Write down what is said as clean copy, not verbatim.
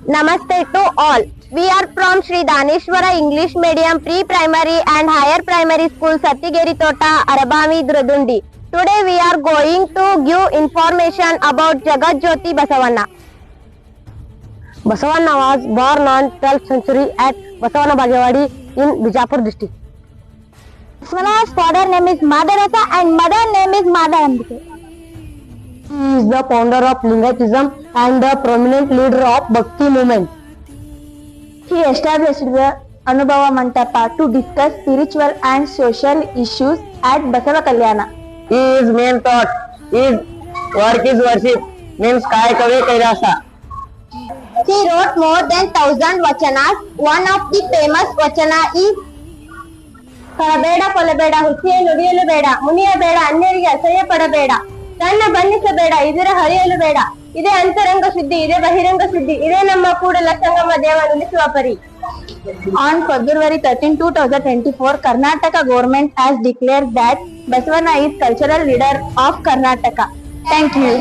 Namaste to all. We are from Sri Daneshwara English Medium Pre-Primary and Higher Primary School Satigeri Tota, Arabami, Drudundi. Today we are going to give information about Jagat Jyoti Basavanna. Basavanna was born on 12th century at Basavanna Bagewadi in Bijapur district. Basavanna's father name is Madarasa and mother name is Madarambike. He is the founder of Lingayitism and the prominent leader of Bhakti movement. He established the Anubhava Mantapa to discuss spiritual and social issues at Basava Kalyana. His main thought is work is worship, means Kai Kave Kairasa. He wrote more than 1,000 vachanas. One of the famous vachana is ಕಳಬೇಡ ಕೊಲಬೇಡ ಹುಸಿಯ ನುಡಿಯಲು ಬೇಡ ಮುನಿಯ ಬೇಡ ಅನ್ಯರಿಗೆ ಅಸಹ್ಯ ಪಡಬೇಡ ತನ್ನ ಬಣ್ಣಿಸಬೇಡ ಇದರ ಹರಿಯಲು ಬೇಡ ಇದೇ ಅಂತರಂಗ ಶುದ್ಧಿ ಇದೇ ಬಹಿರಂಗ ಶುದ್ಧಿ ಇದೇ ನಮ್ಮ ಕೂಡಲ ಸಂಗಮ ದೇವ ನಿಲ್ಲಿಸುವ ಪರಿ. On February 13, 2024, Karnataka government has declared that Basavanna is cultural leader of Karnataka. Thank you.